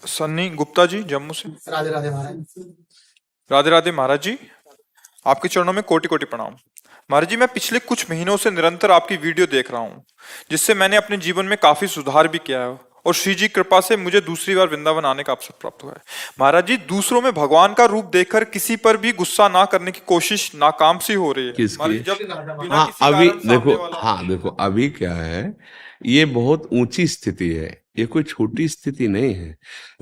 सन्नी गुप्ता जी, जम्मू से। राधे राधे महाराज। राधे राधे महाराज जी, आपके चरणों में कोटि कोटि प्रणाम। महाराज जी, मैं पिछले कुछ महीनों से निरंतर आपकी वीडियो देख रहा हूँ, जिससे मैंने अपने जीवन में काफी सुधार भी किया है और श्री जी कृपा से मुझे दूसरी बार वृंदावन आने का अवसर प्राप्त हुआ है। महाराज जी, दूसरों में भगवान का रूप देखकर किसी पर भी गुस्सा ना करने की कोशिश नाकाम सी हो रही है। किसकी? महाराज, जब बिना हाँ किसी अभी कारण सामने देखो, वाला हाँ देखो अभी क्या है, ये बहुत ऊंची स्थिति है, ये कोई छोटी स्थिति नहीं है।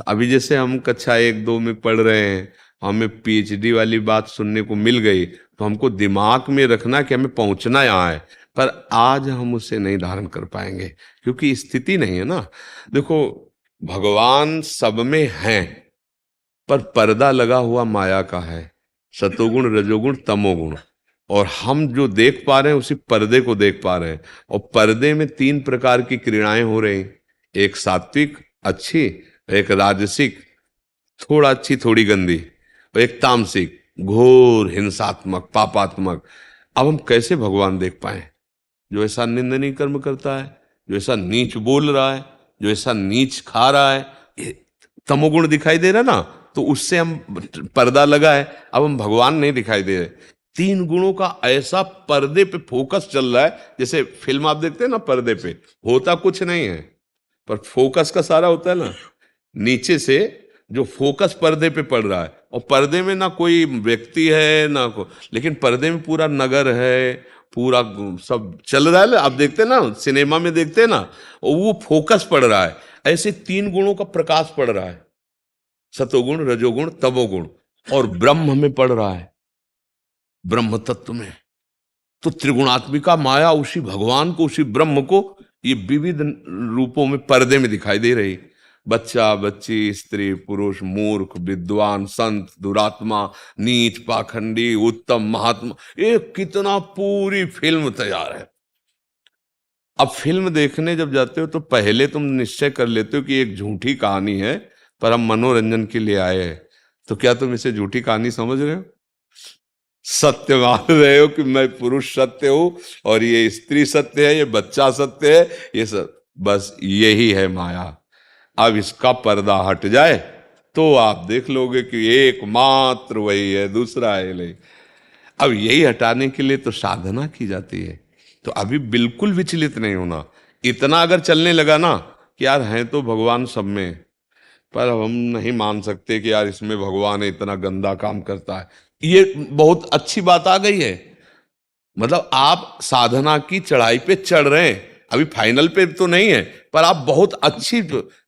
अभी जैसे हम कक्षा 1-2 में पढ़ रहे हैं, हमें पीएचडी वाली बात सुनने को मिल गई, तो हमको दिमाग में रखना कि हमें पहुंचना यहाँ है, पर आज हम उसे नहीं धारण कर पाएंगे क्योंकि स्थिति नहीं है ना। देखो, भगवान सब में हैं, पर पर्दा लगा हुआ माया का है, सतोगुण रजोगुण तमोगुण, और हम जो देख पा रहे हैं उसी पर्दे को देख पा रहे हैं। और पर्दे में 3 प्रकार की क्रीड़ाएं हो रही, एक सात्विक अच्छी, एक राजसिक थोड़ा अच्छी थोड़ी गंदी, और एक तामसिक घोर हिंसात्मक पापात्मक। अब हम कैसे भगवान देख पाए जो ऐसा निंदनीय कर्म करता है, जो ऐसा नीच बोल रहा है, जो ऐसा नीच खा रहा है? ये तमोगुण दिखाई दे रहा ना, तो उससे हम पर्दा लगा है, अब हम भगवान नहीं दिखाई दे रहे। 3 गुणों का ऐसा पर्दे पे फोकस चल रहा है, जैसे फिल्म आप देखते हैं ना, पर्दे पे होता कुछ नहीं है पर फोकस का सारा होता है ना, नीचे से जो फोकस पर्दे पे पड़ रहा है, और पर्दे में ना कोई व्यक्ति है ना लेकिन पर्दे में पूरा नगर है, पूरा सब चल रहा है ना। आप देखते हैं ना, सिनेमा में देखते हैं ना, और वो फोकस पड़ रहा है। ऐसे 3 गुणों का प्रकाश पड़ रहा है, सतोगुण रजोगुण तमोगुण, और ब्रह्म में पड़ रहा है, ब्रह्म तत्व में। तो त्रिगुणात्मिका माया उसी भगवान को, उसी ब्रह्म को ये विविध रूपों में पर्दे में दिखाई दे रही। बच्चा बच्ची, स्त्री पुरुष, मूर्ख विद्वान, संत दुरात्मा, नीच पाखंडी, उत्तम महात्मा, ये कितना पूरी फिल्म तैयार है। अब फिल्म देखने जब जाते हो तो पहले तुम निश्चय कर लेते हो कि एक झूठी कहानी है, पर हम मनोरंजन के लिए आए हैं। तो क्या तुम इसे झूठी कहानी समझ रहे हो? सत्य मान रहे हो कि मैं पुरुष सत्य हूं और ये स्त्री सत्य है, ये बच्चा सत्य है, ये सब बस यही है माया। अब इसका पर्दा हट जाए तो आप देख लोगे कि एकमात्र वही है, दूसरा है नहीं। अब यही हटाने के लिए तो साधना की जाती है। तो अभी बिल्कुल विचलित नहीं होना। इतना अगर चलने लगा ना कि यार हैं तो भगवान सब में, पर हम नहीं मान सकते कि यार इसमें भगवान है, इतना गंदा काम करता है, ये बहुत अच्छी बात आ गई है। मतलब आप साधना की चढ़ाई पे चढ़ रहे हैं, अभी फाइनल पे तो नहीं है, पर आप बहुत अच्छी,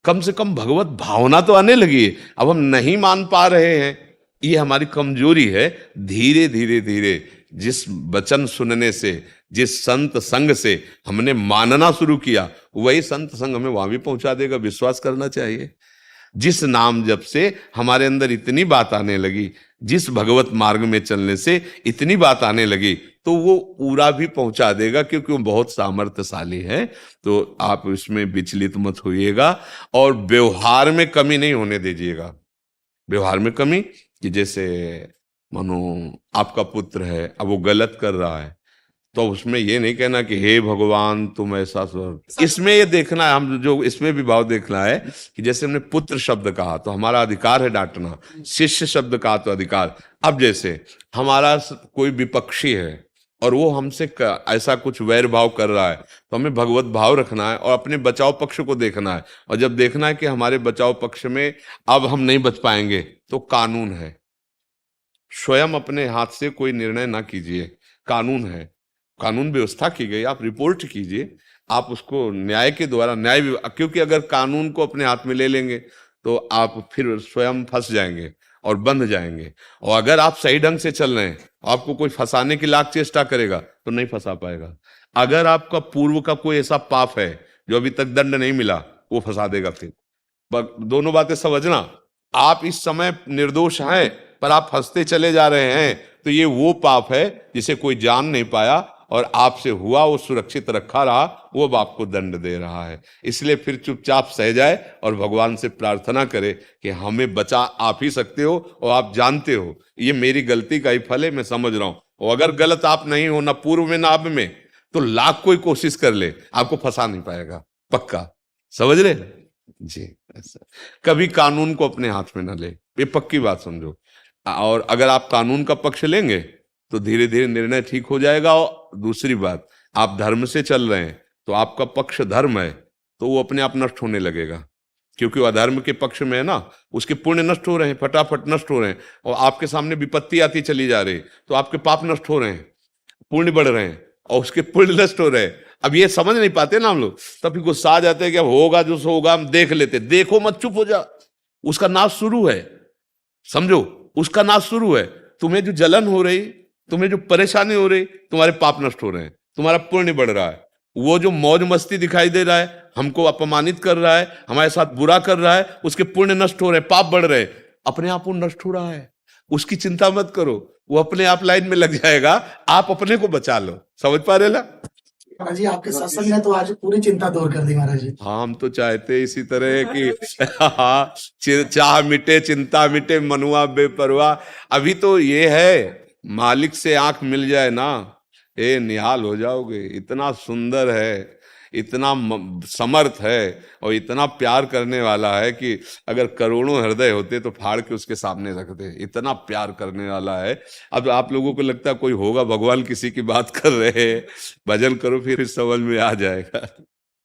कम से कम भगवत भावना तो आने लगी है। अब हम नहीं मान पा रहे हैं, ये हमारी कमजोरी है। धीरे धीरे धीरे जिस वचन सुनने से, जिस संत संग से हमने मानना शुरू किया, वही संत संग हमें वहां भी पहुंचा देगा, विश्वास करना चाहिए। जिस नाम जप से हमारे अंदर इतनी बात आने लगी, जिस भगवत मार्ग में चलने से इतनी बात आने लगी, तो वो पूरा भी पहुंचा देगा, क्योंकि वो बहुत सामर्थ्यशाली है। तो आप इसमें विचलित मत होइएगा और व्यवहार में कमी नहीं होने दीजिएगा। व्यवहार में कमी कि जैसे मानो आपका पुत्र है, अब वो गलत कर रहा है, तो उसमें ये नहीं कहना कि हे भगवान तुम ऐसा इसमें ये देखना है, हम जो इसमें भी भाव देखना है कि जैसे हमने पुत्र शब्द कहा तो हमारा अधिकार है डांटना, शिष्य शब्द कहा तो अधिकार। अब जैसे हमारा कोई विपक्षी है और वो हमसे ऐसा कुछ वैर भाव कर रहा है, तो हमें भगवत भाव रखना है और अपने बचाव पक्ष को देखना है। और जब देखना है कि हमारे बचाव पक्ष में अब हम नहीं बच पाएंगे, तो कानून है, स्वयं अपने हाथ से कोई निर्णय ना कीजिए, कानून है, कानून व्यवस्था की गई, आप रिपोर्ट कीजिए, आप उसको न्याय के द्वारा, न्याय, क्योंकि अगर कानून को अपने हाथ में ले लेंगे तो आप फिर स्वयं फंस जाएंगे और बंध जाएंगे। और अगर आप सही ढंग से चल रहे हैं, आपको कोई फंसाने की लाख चेष्टा करेगा तो नहीं फंसा पाएगा। अगर आपका पूर्व का कोई ऐसा पाप है जो अभी तक दंड नहीं मिला, वो फंसा देगा। फिर दोनों बातें समझना, आप इस समय निर्दोष हैं पर आप फंसते चले जा रहे हैं, तो ये वो पाप है जिसे कोई जान नहीं पाया और आपसे हुआ, वो सुरक्षित रखा रहा, वो अब आपको दंड दे रहा है। इसलिए फिर चुपचाप सह जाए और भगवान से प्रार्थना करे कि हमें बचा आप ही सकते हो, और आप जानते हो ये मेरी गलती का ही फल है, मैं समझ रहा हूं। और अगर गलत आप नहीं हो, ना पूर्व में ना अब में, तो लाख कोई कोशिश कर ले, आपको फंसा नहीं पाएगा, पक्का। समझ रहे जी। ऐसा कभी कानून को अपने हाथ में न ले, ये पक्की बात समझो। और अगर आप कानून का पक्ष लेंगे तो धीरे धीरे निर्णय ठीक हो जाएगा। और दूसरी बात, आप धर्म से चल रहे हैं तो आपका पक्ष धर्म है, तो वो अपने आप नष्ट होने लगेगा, क्योंकि वो अधर्म के पक्ष में है ना, उसके पुण्य नष्ट हो रहे हैं, फटाफट नष्ट हो रहे हैं। और आपके सामने विपत्ति आती चली जा रही, तो आपके पाप नष्ट हो रहे हैं, पुण्य बढ़ रहे हैं, और उसके पुण्य नष्ट हो रहे हैं। अब ये समझ नहीं पाते ना हम लोग, तब गुस्सा आ जाते हैं कि अब होगा जो सो होगा, हम देख लेते। देखो मत, चुप हो जा, उसका नाश शुरू है, समझो, उसका नाश शुरू है। तुम्हें जो जलन हो रही, तुम्हें जो परेशानी हो रही, तुम्हारे पाप नष्ट हो रहे हैं, तुम्हारा पुण्य बढ़ रहा है। वो जो मौज मस्ती दिखाई दे रहा है, हमको अपमानित कर रहा है, हमारे साथ बुरा कर रहा है, उसके पुण्य नष्ट हो रहे हैं, पाप बढ़ रहे हैं, अपने आप वो नष्ट हो रहा है। उसकी चिंता मत करो, वो अपने आप लाइन में लग जाएगा, आप अपने को बचा लो। समझ पा रहे ना? महाराज जी आपके सत्संग ने तो आज पूरी चिंता दूर कर दी महाराज जी। हाँ, हम तो चाहते इसी तरह कि हाँ, चाह मिटे चिंता मिटे मनुआ बेपरवाह। अभी तो ये है, मालिक से आंख मिल जाए ना, ये निहाल हो जाओगे। इतना सुंदर है, इतना समर्थ है, और इतना प्यार करने वाला है कि अगर करोड़ों हृदय होते तो फाड़ के उसके सामने रख दे, इतना प्यार करने वाला है। अब आप लोगों को लगता है कोई होगा भगवान किसी की बात कर रहे हैं, भजन करो फिर समझ में आ जाएगा।